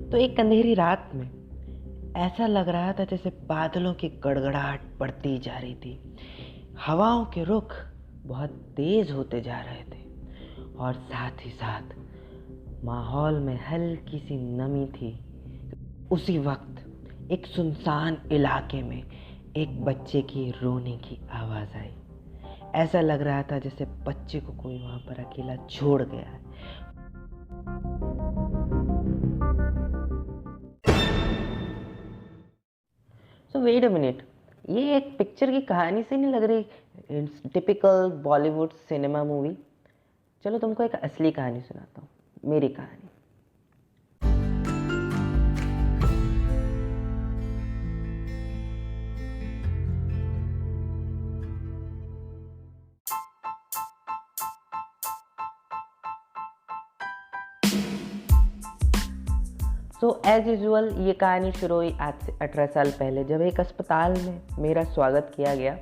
तो एक अंधेरी रात में ऐसा लग रहा था जैसे बादलों की गड़गड़ाहट बढ़ती जा रही थी। हवाओं के रुख बहुत तेज होते जा रहे थे और साथ ही साथ माहौल में हल्की सी नमी थी। उसी वक्त एक सुनसान इलाके में एक बच्चे की रोने की आवाज़ आई। ऐसा लग रहा था जैसे बच्चे को कोई वहाँ पर अकेला छोड़ गया है। सो वेट अ मिनट, ये एक पिक्चर की कहानी से नहीं लग रही? It's typical Bollywood cinema movie. चलो तुमको एक असली कहानी सुनाता हूँ, मेरी कहानी। सो एज यूजुअल ये कहानी शुरू हुई आज से 18 साल पहले, जब एक अस्पताल में मेरा स्वागत किया गया।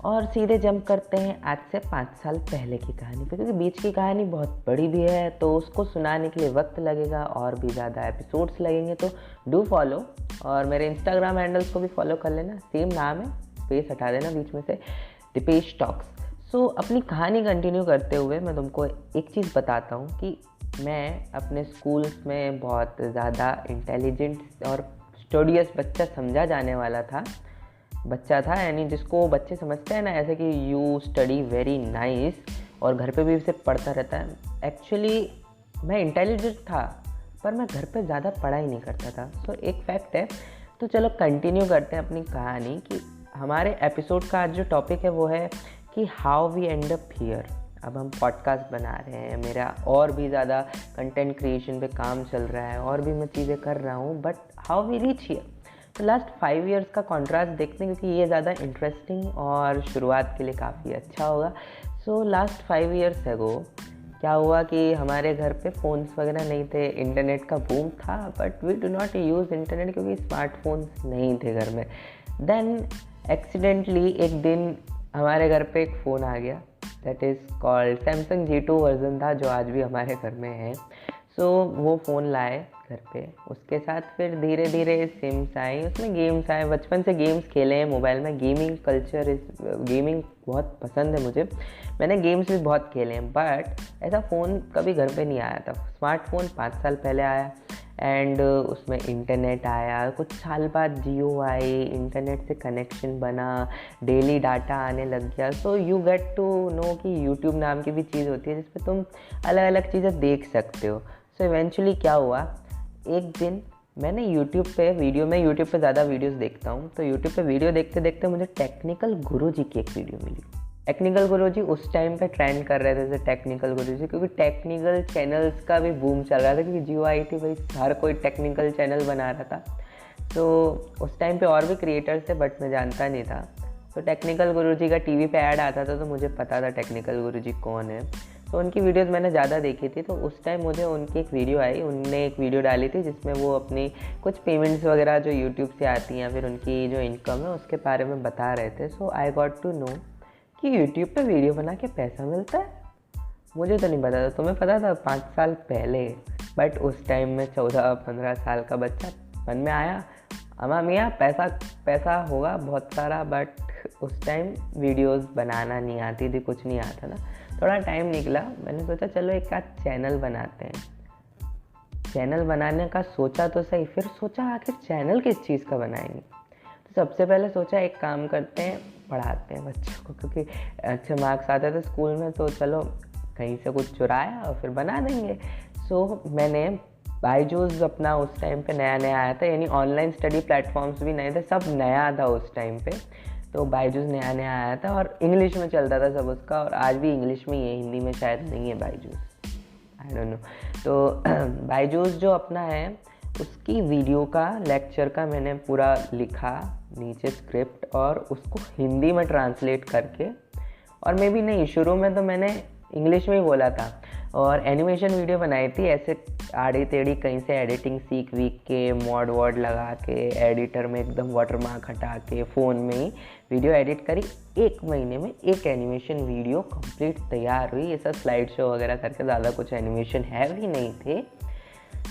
और सीधे जंप करते हैं आज से 5 साल पहले की कहानी पे, क्योंकि बीच की कहानी बहुत बड़ी भी है तो उसको सुनाने के लिए वक्त लगेगा और भी ज़्यादा एपिसोड्स लगेंगे। तो डू फॉलो, और मेरे इंस्टाग्राम हैंडल्स को भी फॉलो कर लेना, सेम नाम है, स्पेस हटा देना बीच में से, दीपेश टॉक्स। सो अपनी कहानी कंटिन्यू करते हुए मैं तुमको एक चीज़ बताता हूँ कि मैं अपने स्कूल्स में बहुत ज़्यादा इंटेलिजेंट और स्टूडियस बच्चा समझा जाने वाला बच्चा था, यानी जिसको बच्चे समझते हैं ना ऐसे कि यू स्टडी वेरी नाइस, और घर पे भी इसे पढ़ता रहता है। एक्चुअली मैं इंटेलिजेंट था पर मैं घर पे ज़्यादा पढ़ाई नहीं करता था। सो एक फैक्ट है। तो चलो कंटिन्यू करते हैं अपनी कहानी कि हमारे एपिसोड का आज जो टॉपिक है वो है कि how we end up here. अब हम पॉडकास्ट बना रहे हैं, मेरा और भी ज़्यादा कंटेंट क्रिएशन पे काम चल रहा है और भी मैं चीज़ें कर रहा हूँ, but how we reach here. तो लास्ट 5 इयर्स का कॉन्ट्रास्ट देखते हैं, क्योंकि ये ज़्यादा इंटरेस्टिंग और शुरुआत के लिए काफ़ी अच्छा होगा। सो लास्ट 5 इयर्स एगो क्या हुआ कि हमारे घर पे फ़ोन्स वगैरह नहीं थे, इंटरनेट का बूम था, but we do not use internet क्योंकि स्मार्टफोन्स नहीं थे घर में। देन एक्सीडेंटली एक दिन हमारे घर पे एक फ़ोन आ गया, that is called Samsung G2 version था, जो आज भी हमारे घर में है। सो वो फ़ोन लाए घर पे, उसके साथ फिर धीरे धीरे सिम्स आई, उसमें गेम्स आए। बचपन से गेम्स खेले हैं मोबाइल में, गेमिंग बहुत पसंद है मुझे, मैंने गेम्स भी बहुत खेले हैं, बट ऐसा फ़ोन कभी घर पे नहीं आया था। स्मार्टफोन 5 साल पहले आया एंड उसमें इंटरनेट आया। कुछ साल बाद जियो आई, इंटरनेट से कनेक्शन बना, डेली डाटा आने लग गया। So you get to know कि यूट्यूब नाम की भी चीज़ होती है जिस पे तुम अलग अलग चीज़ें देख सकते हो। सो इवेंचुअली क्या हुआ, एक दिन मैंने यूट्यूब पे ज़्यादा वीडियोस देखता हूँ, तो यूट्यूब पे वीडियो देखते देखते मुझे टेक्निकल गुरुजी की एक वीडियो मिली। टेक्निकल गुरुजी उस टाइम पे ट्रेंड कर रहे थे, जैसे टेक्निकल गुरुजी, क्योंकि टेक्निकल चैनल्स का भी बूम चल रहा था, क्योंकि जियो आई थी भाई, हर कोई टेक्निकल चैनल बना रहा था। तो उस टाइम पे और भी क्रिएटर्स थे बट मैं जानता नहीं था। तो टेक्निकल गुरुजी का टीवी पे ऐड आता था तो मुझे पता था टेक्निकल गुरुजी कौन है। तो उनकी वीडियोस मैंने ज़्यादा देखी थी। तो उस टाइम मुझे उनकी एक वीडियो आई, उनने एक वीडियो डाली थी जिसमें वो अपनी कुछ पेमेंट्स वगैरह जो यूट्यूब से आती हैं, फिर उनकी जो इनकम है उसके बारे में बता रहे थे। So I got to know कि यूट्यूब पे वीडियो बना के पैसा मिलता है। मुझे तो नहीं पता था, तुम्हें पता था 5 साल पहले? बट उस टाइम में 14-15 साल का बच्चा मन में आया, अम्मा मियाँ पैसा होगा बहुत सारा, बट उस टाइम वीडियोस बनाना नहीं आती थी, कुछ नहीं आता था। थोड़ा टाइम निकला, मैंने सोचा चलो एक आध चैनल बनाते हैं। चैनल बनाने का सोचा तो सही, फिर सोचा आखिर चैनल किस चीज़ का बनाएंगे। तो सबसे पहले सोचा एक काम करते हैं, पढ़ाते हैं बच्चों को, क्योंकि अच्छे मार्क्स आते थे स्कूल में, तो चलो कहीं से कुछ चुराया और फिर बना देंगे। सो मैंने बायजूस अपना उस टाइम पे नया नया आया था, यानी ऑनलाइन स्टडी प्लेटफॉर्म्स भी नए थे, सब नया था उस टाइम पे। तो बायजूस नया नया आया था और इंग्लिश में चलता था सब उसका, और आज भी इंग्लिश में ही है, हिंदी में शायद नहीं है बायजूस, आई डोंट नो। तो बायजूस जो अपना है उसकी वीडियो का लेक्चर का मैंने पूरा लिखा नीचे स्क्रिप्ट, और उसको हिंदी में ट्रांसलेट करके, और मे भी नहीं, शुरू में तो मैंने इंग्लिश में ही बोला था, और एनिमेशन वीडियो बनाई थी ऐसे आड़ी टेढ़ी, कहीं से एडिटिंग सीख वीख के, मॉड वॉड लगा के, एडिटर में एकदम वाटरमार्क हटा के, फ़ोन में ही वीडियो एडिट करी। 1 महीने में एक एनिमेशन वीडियो कंप्लीट तैयार हुई। ये सब स्लाइड शो वगैरह करके, ज़्यादा कुछ एनिमेशन है भी नहीं थे।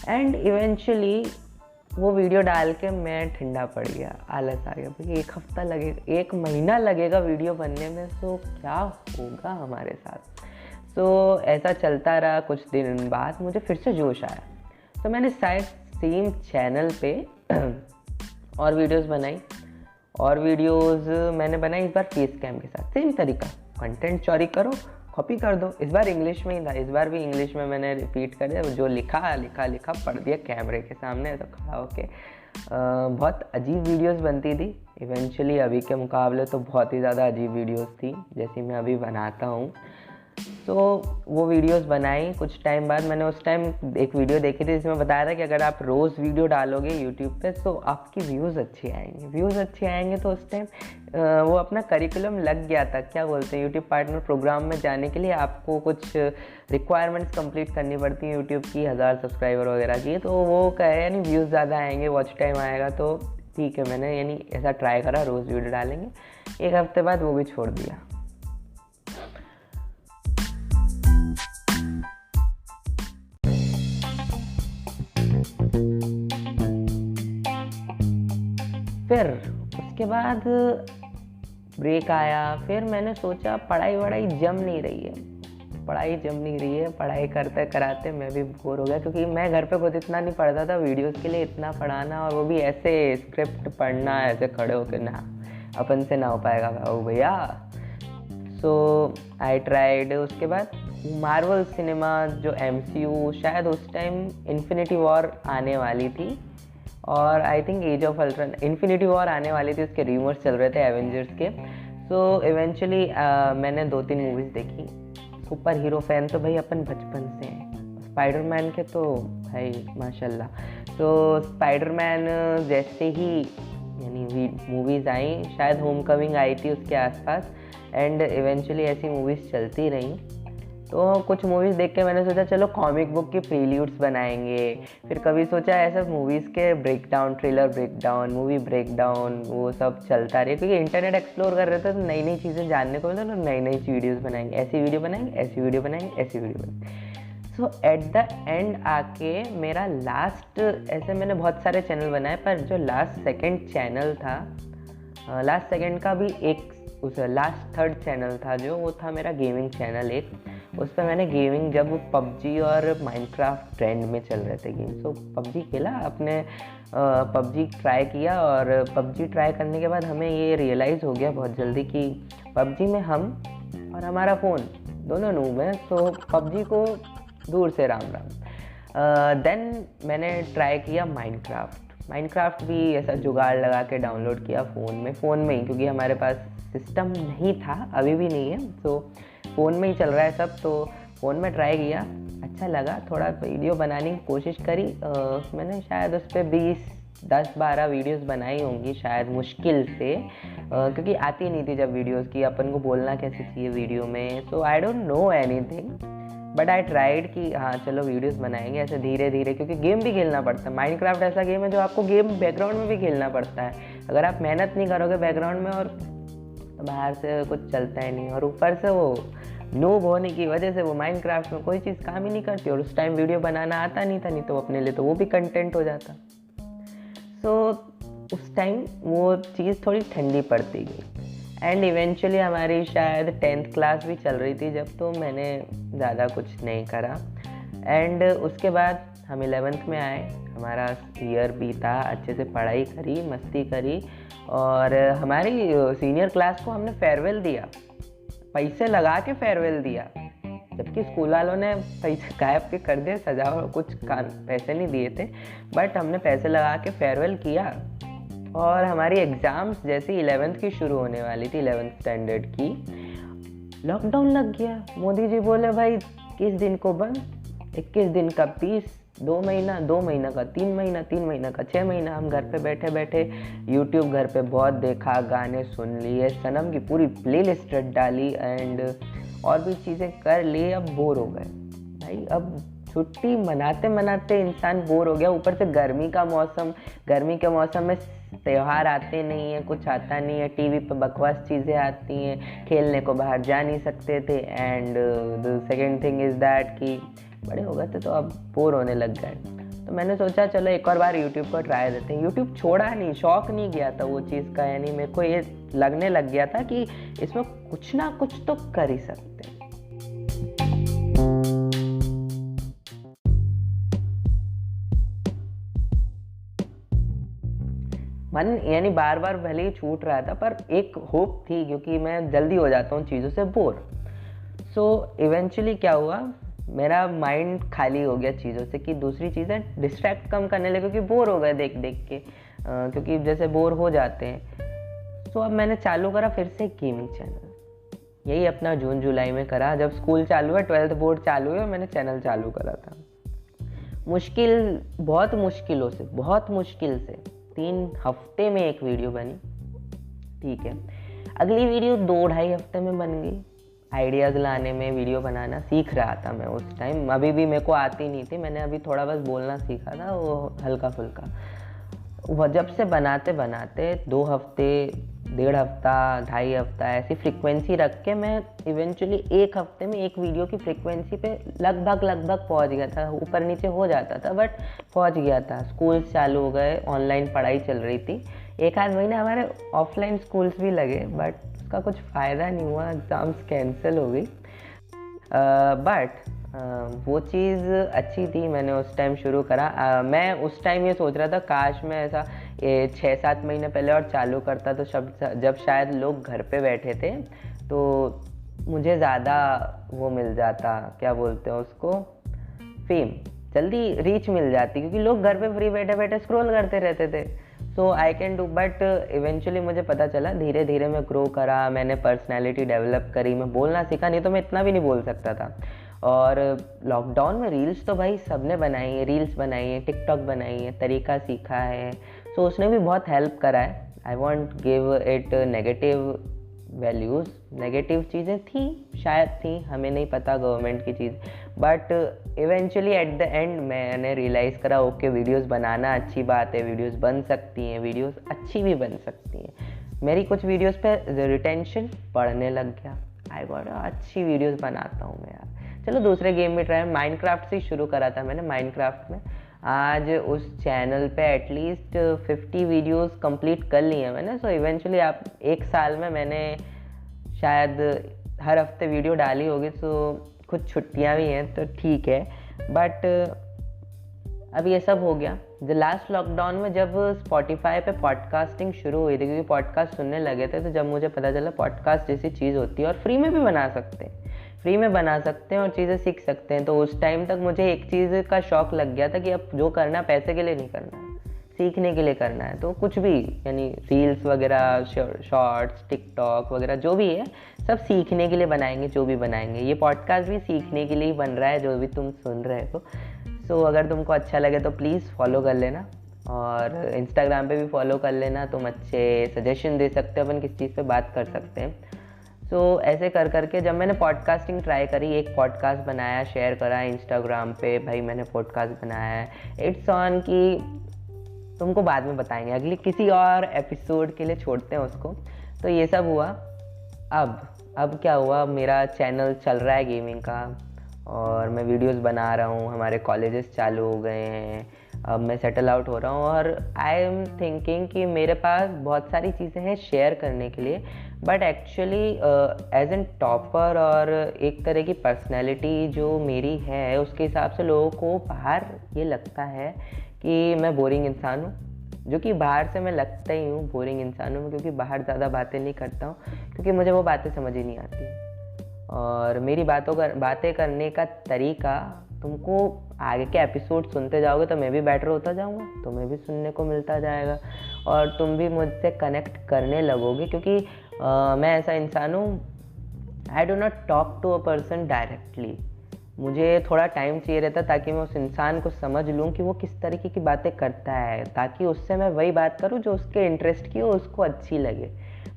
एंड इवेंचुअली वो वीडियो डाल के मैं ठंडा पड़ गया, आलस आ गया भाई, 1 हफ्ता लगेगा, 1 महीना लगेगा वीडियो बनने में, तो क्या होगा हमारे साथ। तो ऐसा चलता रहा। कुछ दिन बाद मुझे फिर से जोश आया, तो मैंने शायद सेम चैनल पे और वीडियोस बनाई, और वीडियोस मैंने बनाई इस बार फेस कैम के साथ। सेम तरीका, कंटेंट चोरी करो, कॉपी कर दो। इस बार इंग्लिश में ही था, इस बार भी इंग्लिश में मैंने रिपीट कर दिया, जो लिखा पढ़ दिया कैमरे के सामने, तो खड़ा होके बहुत अजीब वीडियोस बनती थी। इवेंचुअली अभी के मुकाबले तो बहुत ही ज़्यादा अजीब वीडियोस थी जैसी मैं अभी बनाता हूँ। तो वो वीडियोस बनाई। कुछ टाइम बाद मैंने उस टाइम एक वीडियो देखी थी जिसमें बताया था कि अगर आप रोज़ वीडियो डालोगे यूट्यूब पे तो आपकी व्यूज़ अच्छे आएंगे। तो उस टाइम वो अपना करिकुलम लग गया था, क्या बोलते हैं, यूट्यूब पार्टनर प्रोग्राम में जाने के लिए आपको कुछ रिक्वायरमेंट्स कंप्लीट करनी पड़ती हैं यूट्यूब की, 1000 सब्सक्राइबर वगैरह की। तो वो कहे यानी व्यूज़ ज़्यादा आएंगे, वॉच टाइम आएगा, तो ठीक है, मैंने यानी ऐसा ट्राई करा, रोज़ वीडियो डालेंगे। 1 हफ्ते बाद वो भी छोड़ दिया। फिर उसके बाद ब्रेक आया। फिर मैंने सोचा पढ़ाई जम नहीं रही है, पढ़ाई करते कराते मैं भी बोर हो गया, क्योंकि मैं घर पे खुद इतना नहीं पढ़ता था, वीडियोस के लिए इतना पढ़ाना, और वो भी ऐसे स्क्रिप्ट पढ़ना, ऐसे खड़े होकर, ना अपन से ना हो पाएगा भाऊ भैया। सो आई ट्राइड। उसके बाद मार्वल सिनेमा जो MCU, शायद उस टाइम इन्फिनिटी वॉर आने वाली थी, और I think Age of Ultron, Infinity War आने वाली थी, उसके र्यूमर्स चल रहे थे एवेंजर्स के। सो इवेंचुअली मैंने 2-3 मूवीज़ देखी। सुपर हीरो फैन तो भाई अपन बचपन से हैं, स्पाइडरमैन के तो भाई माशाल्लाह। तो स्पाइडरमैन जैसे ही यानी मूवीज़ आई, शायद होम कमिंग आई थी उसके आसपास, एंड इवेंचुअली ऐसी मूवीज़ चलती रहीं। तो कुछ मूवीज़ देख के मैंने सोचा चलो कॉमिक बुक की प्रील्यूड्स बनाएंगे। फिर कभी सोचा ऐसा मूवीज़ के breakdown, trailer breakdown, movie breakdown, वो सब चलता रही, क्योंकि इंटरनेट एक्सप्लोर कर रहे थे, तो नई चीज़ें जानने को मिलता, तो नई वीडियोज़ बनाएंगे, ऐसी वीडियो बनाएंगे। सो एट द एंड आके मेरा लास्ट, ऐसे मैंने बहुत सारे चैनल बनाए, पर जो लास्ट सेकेंड चैनल था, लास्ट सेकेंड का भी एक, उस लास्ट थर्ड चैनल था जो, वो था मेरा गेमिंग चैनल एक। उस पर मैंने गेमिंग, जब PUBG और माइनक्राफ्ट ट्रेंड में चल रहे थे गेम, तो PUBG खेला अपने, PUBG ट्राई किया, और PUBG ट्राई करने के बाद हमें ये रियलाइज़ हो गया बहुत जल्दी कि PUBG में हम और हमारा फ़ोन दोनों नूब हैं, तो PUBG को दूर से राम राम। देन मैंने ट्राई किया माइनक्राफ्ट भी ऐसा जुगाड़ लगा के डाउनलोड किया फ़ोन में ही, क्योंकि हमारे पास सिस्टम नहीं था, अभी भी नहीं है, तो फ़ोन में ही चल रहा है सब। तो फ़ोन में ट्राई किया, अच्छा लगा, थोड़ा वीडियो बनाने की कोशिश करी। मैंने शायद उस पर 10-12 वीडियोस बनाई होंगी शायद, मुश्किल से, क्योंकि आती नहीं थी जब वीडियोस की, अपन को बोलना कैसे चाहिए वीडियो में। So I don't know anything, but I tried कि हाँ चलो वीडियोस बनाएंगे ऐसे धीरे धीरे, क्योंकि गेम भी खेलना पड़ता है। माइनक्राफ्ट ऐसा गेम है जो आपको गेम बैकग्राउंड में भी खेलना पड़ता है। अगर आप मेहनत नहीं करोगे बैकग्राउंड में, और बाहर से कुछ चलता ही नहीं, और ऊपर से वो नूब होने की वजह से वो माइनक्राफ्ट में कोई चीज़ काम ही नहीं करती, और उस टाइम वीडियो बनाना आता नहीं था, नहीं तो अपने लिए तो वो भी कंटेंट हो जाता। सो उस टाइम वो चीज़ थोड़ी ठंडी पड़ती गई, एंड इवेंचुअली हमारी शायद 10th क्लास भी चल रही थी जब, तो मैंने ज़्यादा कुछ नहीं करा। एंड उसके बाद हम 11th में आए, हमारा ईयर बीता, अच्छे से पढ़ाई करी, मस्ती करी, और हमारी सीनियर क्लास को हमने फेयरवेल दिया, पैसे लगा के फेयरवेल दिया, जबकि स्कूल वालों ने पैसे गायब के कर दिए, सजावट कुछ पैसे नहीं दिए थे, बट हमने पैसे लगा के फेयरवेल किया। और हमारी एग्ज़ाम्स जैसे 11th की शुरू होने वाली थी, 11th स्टैंडर्ड की, लॉकडाउन लग गया। मोदी जी बोले भाई 21 दिन को बंद, 21 दिन का 20, 2 महीना, 2 महीना का 3 महीना, 3 महीना का 6 महीना। हम घर पे बैठे बैठे यूट्यूब घर पे बहुत देखा, गाने सुन लिए, सनम की पूरी प्लेलिस्ट डाली, एंड और भी चीज़ें कर ली। अब बोर हो गए भाई, अब छुट्टी मनाते मनाते इंसान बोर हो गया। ऊपर से गर्मी के मौसम में त्यौहार आते नहीं है, कुछ आता नहीं है, टीवी पे बकवास चीज़ें आती हैं, खेलने को बाहर जा नहीं सकते थे। And the second thing is that कि बड़े हो गए थे तो अब बोर होने लग गए। तो मैंने सोचा चलो एक और बार यूट्यूब को ट्राई देते हैं। यूट्यूब छोड़ा नहीं, शौक नहीं गया था वो चीज़ का, यानी मेरे को ये लगने लग गया था कि इसमें कुछ ना कुछ तो कर ही सकते हैं। मन यानी बार बार भले ही छूट रहा था, पर एक होप थी, क्योंकि मैं जल्दी हो जाता हूँ चीज़ों से बोर। सो इवेंचुअली क्या हुआ, मेरा माइंड खाली हो गया चीज़ों से, कि दूसरी चीज़ें डिस्ट्रैक्ट कम करने लगे, क्योंकि बोर हो गए देख देख के, क्योंकि जैसे बोर हो जाते हैं। सो अब मैंने चालू करा फिर से गेमिंग चैनल। यही अपना जून जुलाई में करा, जब स्कूल चालू हुआ, 12th बोर्ड चालू हुआ, मैंने चैनल चालू करा था। बहुत मुश्किल से 3 हफ्ते में एक वीडियो बनी, ठीक है। अगली वीडियो 2-2.5 हफ्ते में बन गई। आइडियाज़ लाने में, वीडियो बनाना सीख रहा था मैं उस टाइम, अभी भी मेरे को आती नहीं थी, मैंने अभी थोड़ा बस बोलना सीखा था, वो हल्का फुल्का। वह जब से बनाते बनाते 2 हफ्ते, 1.5 हफ्ता, 2.5 हफ्ता ऐसी फ्रीक्वेंसी रख के मैं इवेंचुअली 1 हफ्ते में एक वीडियो की फ्रीक्वेंसी पे लगभग पहुंच गया था। ऊपर नीचे हो जाता था बट पहुंच गया था। स्कूल्स चालू हो गए, ऑनलाइन पढ़ाई चल रही थी। 1-आध महीने हमारे ऑफलाइन स्कूल्स भी लगे, बट उसका कुछ फ़ायदा नहीं हुआ, एग्ज़ाम्स कैंसिल हो गई। बट वो चीज़ अच्छी थी, मैंने उस टाइम शुरू करा। मैं उस टाइम ये सोच रहा था, काश मैं ऐसा 6-7 महीने पहले और चालू करता, तो जब शायद लोग घर पे बैठे थे, तो मुझे ज़्यादा वो मिल जाता, क्या बोलते हैं उसको, फेम, जल्दी रीच मिल जाती, क्योंकि लोग घर पे फ्री बैठे बैठे स्क्रॉल करते रहते थे। So I can do. But eventually मुझे पता चला, धीरे धीरे मैं ग्रो करा, मैंने पर्सनैलिटी डेवलप करी, मैं बोलना सीखा, नहीं तो मैं इतना भी नहीं बोल सकता था। और लॉकडाउन में रील्स तो भाई सबने बनाई है, रील्स बनाई है, टिकटॉक बनाई है, तरीका सीखा है, सो उसने भी बहुत हेल्प करा है। I won't give it negative values, negative चीज़ें थी, शायद थी, हमें नहीं पता, गवर्नमेंट की चीज़। But eventually at the end मैंने रियलाइज़ करा, ओके वीडियोस बनाना अच्छी बात है, वीडियोस बन सकती हैं, वीडियोस अच्छी भी बन सकती हैं। मेरी कुछ वीडियोस पे रिटेंशन बढ़ने लग गया। आई गॉट अच्छी वीडियोस बनाता हूँ मैं यार, चलो दूसरे गेम में ट्राई। माइनक्राफ्ट से शुरू करा था मैंने, माइनक्राफ्ट में आज उस चैनल पे एटलीस्ट 50 वीडियोस कंप्लीट कर ली हैं मैंने। सो इवेंचुअली आप 1 साल में मैंने शायद हर हफ्ते वीडियो डाली होगी, सो कुछ छुट्टियां भी हैं तो ठीक है। बट अब ये सब हो गया। लास्ट लॉकडाउन में जब स्पॉटिफाई पे पॉडकास्टिंग शुरू हुई थी, क्योंकि पॉडकास्ट सुनने लगे थे, तो जब मुझे पता चला पॉडकास्ट जैसी चीज़ होती है और फ्री में भी बना सकते हैं, फ्री में बना सकते हैं और चीज़ें सीख सकते हैं, तो उस टाइम तक मुझे एक चीज़ का शौक लग गया था कि अब जो करना पैसे के लिए नहीं करना है, सीखने के लिए करना है। तो कुछ भी, यानी रील्स वगैरह, शॉर्ट्स, टिकटॉक वगैरह जो भी है, सब सीखने के लिए बनाएंगे, जो भी बनाएंगे। ये पॉडकास्ट भी सीखने के लिए ही बन रहा है, जो भी तुम सुन रहे हो। सो अगर तुमको अच्छा लगे तो प्लीज़ फॉलो कर लेना, और इंस्टाग्राम पे भी फॉलो कर लेना। तुम अच्छे सजेशन दे सकते हो, अपन किस चीज़ पे बात कर सकते हैं। सो ऐसे कर करके जब मैंने पॉडकास्टिंग ट्राई करी, एक पॉडकास्ट बनाया, शेयर करा इंस्टाग्राम पे, भाई मैंने पॉडकास्ट बनाया है, इट्स ऑन कि तुमको बाद में बताएंगे, अगली किसी और एपिसोड के लिए छोड़ते हैं उसको। तो ये सब हुआ। अब क्या हुआ, मेरा चैनल चल रहा है गेमिंग का, और मैं वीडियोस बना रहा हूँ, हमारे कॉलेजेस चालू हो गए हैं, अब मैं सेटल आउट हो रहा हूँ, और आई एम थिंकिंग कि मेरे पास बहुत सारी चीज़ें हैं शेयर करने के लिए। But actually as an topper और एक तरह की पर्सनैलिटी जो मेरी है, उसके हिसाब से लोगों को बाहर ये लगता है कि मैं बोरिंग इंसान हूँ, जो कि बाहर से मैं लगता ही हूँ बोरिंग इंसान हूँ, क्योंकि बाहर ज़्यादा बातें नहीं करता हूँ, क्योंकि मुझे वो बातें समझ ही नहीं आती। और मेरी बातें करने का तरीका, तुमको आगे के एपिसोड सुनते जाओगे तो मैं भी बेटर होता जाऊँगा, तुम्हें भी सुनने को मिलता जाएगा, और तुम भी मुझसे कनेक्ट करने लगोगे, क्योंकि मैं ऐसा इंसान हूँ, I do not talk to a person directly. मुझे थोड़ा टाइम चाहिए रहता ताकि मैं उस इंसान को समझ लूँ कि वो किस तरीके की बातें करता है, ताकि उससे मैं वही बात करूँ जो उसके इंटरेस्ट की हो, उसको अच्छी लगे।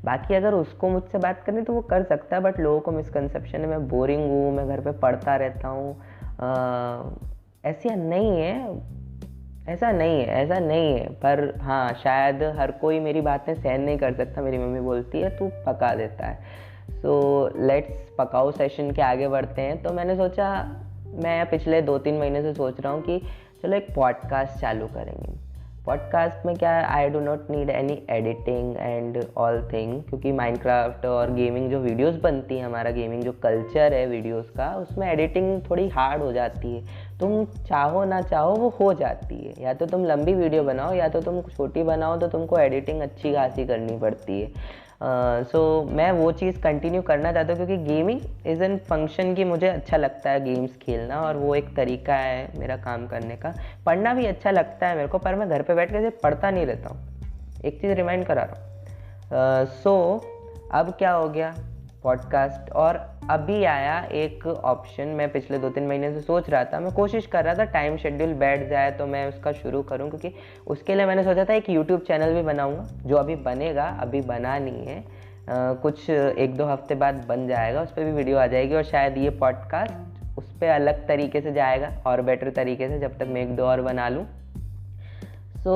बाकी अगर उसको मुझसे बात करनी तो वो कर सकता है, बट लोगों को मिसकंसेप्शन है मैं बोरिंग हूँ, मैं घर पे पढ़ता रहता हूँ। ऐसा नहीं है। पर हाँ, शायद हर कोई मेरी बातें सहन नहीं कर सकता। मेरी मम्मी बोलती है तू पका देता है। सो लेट्स पकाओ सेशन के आगे बढ़ते हैं। तो मैंने सोचा, मैं पिछले 2-3 महीने से सोच रहा हूँ कि चलो एक पॉडकास्ट चालू करेंगे। पॉडकास्ट में क्या है, आई do not need any editing and all thing, क्योंकि माइनक्राफ्ट और गेमिंग जो वीडियोस बनती हैं, हमारा गेमिंग जो कल्चर है वीडियोस का, उसमें एडिटिंग थोड़ी हार्ड हो जाती है। तुम चाहो ना चाहो वो हो जाती है, या तो तुम लंबी वीडियो बनाओ या तो तुम छोटी बनाओ, तो तुमको एडिटिंग अच्छी खासी करनी पड़ती है। सो मैं वो चीज़ कंटिन्यू करना चाहता हूँ, क्योंकि गेमिंग इज़ एन फंक्शन की मुझे अच्छा लगता है गेम्स खेलना, और वो एक तरीका है मेरा काम करने का। पढ़ना भी अच्छा लगता है मेरे को, पर मैं घर पे बैठ के सिर्फ पढ़ता नहीं रहता हूँ, एक चीज़ रिमाइंड करा रहा हूँ। सो अब क्या हो गया, पॉडकास्ट, और अभी आया एक ऑप्शन। मैं पिछले 2-3 महीने से सोच रहा था, मैं कोशिश कर रहा था टाइम शेड्यूल बैठ जाए तो मैं उसका शुरू करूं, क्योंकि उसके लिए मैंने सोचा था एक यूट्यूब चैनल भी बनाऊंगा, जो अभी बनेगा, अभी बना नहीं है। कुछ 1-2 हफ्ते बाद बन जाएगा, उस पर भी वीडियो आ जाएगी, और शायद ये पॉडकास्ट उस पर अलग तरीके से जाएगा और बेटर तरीके से, जब तक मैं 1-2 और बना लूँ। सो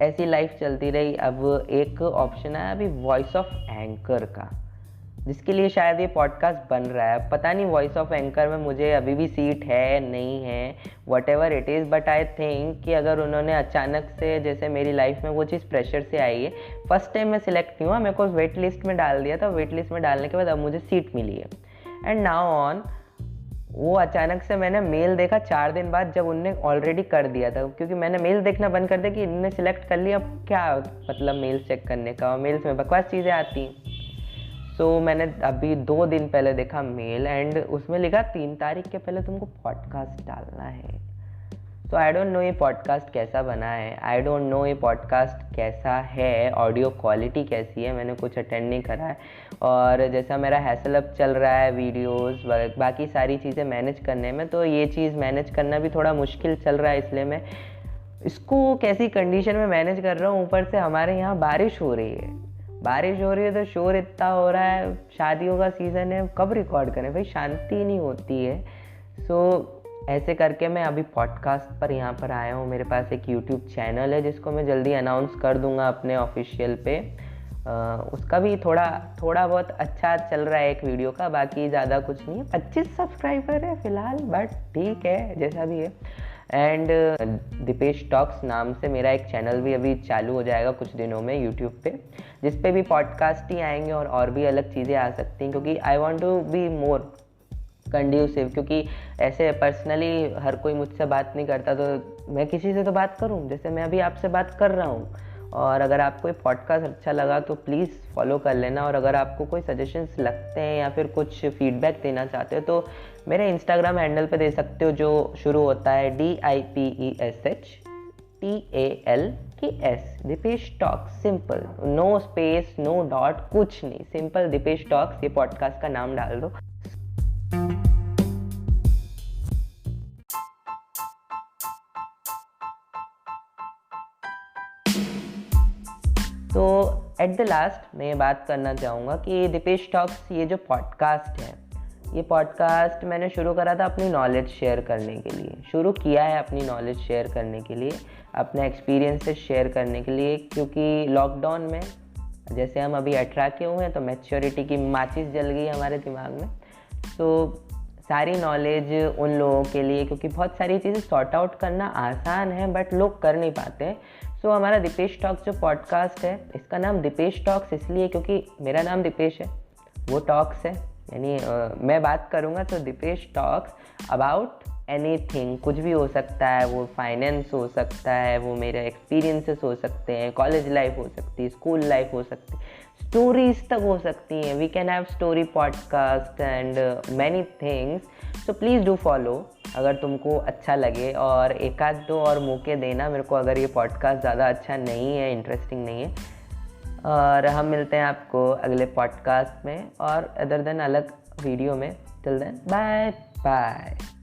ऐसी लाइफ चलती रही। अब एक ऑप्शन आया अभी वॉइस ऑफ एंकर का, जिसके लिए शायद ये पॉडकास्ट बन रहा है। पता नहीं वॉइस ऑफ एंकर में मुझे अभी भी सीट है नहीं है, what ever it is, but I think कि अगर उन्होंने अचानक से, जैसे मेरी लाइफ में वो चीज़ प्रेशर से आई है, फर्स्ट टाइम मैं सिलेक्ट नहीं हुआ, मेरे को वेट लिस्ट में डाल दिया था, वेट लिस्ट में डालने के बाद अब मुझे सीट मिली है। एंड नाउ ऑन वो अचानक से मैंने मेल देखा 4 दिन बाद, जब उनने ऑलरेडी कर दिया था, क्योंकि मैंने मेल देखना बंद कर दिया कि इन्होंने सिलेक्ट कर लिया, अब क्या मतलब मेल चेक करने का, मेल्स में बकवास चीज़ें आती हैं। सो मैंने अभी 2 दिन पहले देखा मेल, एंड उसमें लिखा 3 तारीख के पहले तुमको पॉडकास्ट डालना है। तो आई डोंट नो ये पॉडकास्ट कैसा बना है, आई डोंट नो ये पॉडकास्ट कैसा है, ऑडियो क्वालिटी कैसी है, मैंने कुछ अटेंड नहीं करा है। और जैसा मेरा हैसल अप चल रहा है वीडियोस बाकी सारी चीज़ें मैनेज करने में, तो ये चीज़ मैनेज करना भी थोड़ा मुश्किल चल रहा है, इसलिए मैं इसको कैसी कंडीशन में मैनेज कर रहा हूँ। ऊपर से हमारे यहाँ बारिश हो रही है, तो शोर इतना हो रहा है, शादियों का सीज़न है, कब रिकॉर्ड करें भाई, शांति नहीं होती है। सो ऐसे करके मैं अभी पॉडकास्ट पर यहाँ पर आया हूँ। मेरे पास एक यूट्यूब चैनल है, जिसको मैं जल्दी अनाउंस कर दूँगा अपने ऑफिशियल पे। उसका भी थोड़ा बहुत अच्छा चल रहा है एक वीडियो का, बाकी ज़्यादा कुछ नहीं है। 25 सब्सक्राइबर है फ़िलहाल, बट ठीक है जैसा भी है। एंड दीपेश टॉक्स नाम से मेरा एक चैनल भी अभी चालू हो जाएगा कुछ दिनों में यूट्यूब पे, जिस पे भी पॉडकास्ट ही आएंगे और भी अलग चीज़ें आ सकती हैं, क्योंकि I want to be more conducive. क्योंकि ऐसे पर्सनली हर कोई मुझसे बात नहीं करता, तो मैं किसी से तो बात करूं, जैसे मैं अभी आपसे बात कर रहा हूं। और अगर आपको ये पॉडकास्ट अच्छा लगा तो प्लीज़ फॉलो कर लेना, और अगर आपको कोई सजेशंस लगते हैं या फिर कुछ फीडबैक देना चाहते हो तो मेरे इंस्टाग्राम हैंडल पे दे सकते हो, जो शुरू होता है DIPESHTALKS, Dipesh talks, simple, no space no dot, कुछ नहीं, सिंपल दीपेश टॉक्स, ये पॉडकास्ट का नाम डाल दो। तो एट द लास्ट मैं ये बात करना चाहूँगा कि दीपेश टॉक्स, ये जो पॉडकास्ट है, ये पॉडकास्ट मैंने शुरू करा था अपनी नॉलेज शेयर करने के लिए, शुरू किया है अपनी नॉलेज शेयर करने के लिए, अपने एक्सपीरियंसेस शेयर करने के लिए। क्योंकि लॉकडाउन में जैसे हम अभी 18 के हुए हैं, तो मैच्योरिटी की माचिस जल गई हमारे दिमाग में। तो सारी नॉलेज उन लोगों के लिए, क्योंकि बहुत सारी चीज़ें सॉर्ट आउट करना आसान है बट लोग कर नहीं पाते हैं। सो हमारा दीपेश टॉक्स जो पॉडकास्ट है, इसका नाम दीपेश टॉक्स इसलिए क्योंकि मेरा नाम दीपेश है, वो टॉक्स है, यानी मैं बात करूँगा तो दीपेश टॉक्स अबाउट एनीथिंग, कुछ भी हो सकता है, वो फाइनेंस हो सकता है, वो मेरे एक्सपीरियंसेस हो सकते हैं, कॉलेज लाइफ हो सकती है, स्कूल लाइफ हो सकती है, स्टोरीज तक हो सकती हैं। We can have story podcast and many things. So please do follow अगर तुमको अच्छा लगे, और 1-2 और मौके देना मेरे को अगर ये पॉडकास्ट ज़्यादा अच्छा नहीं है, इंटरेस्टिंग नहीं है। और हम मिलते हैं आपको अगले पॉडकास्ट में और अदर देन अलग वीडियो में। Till then bye bye.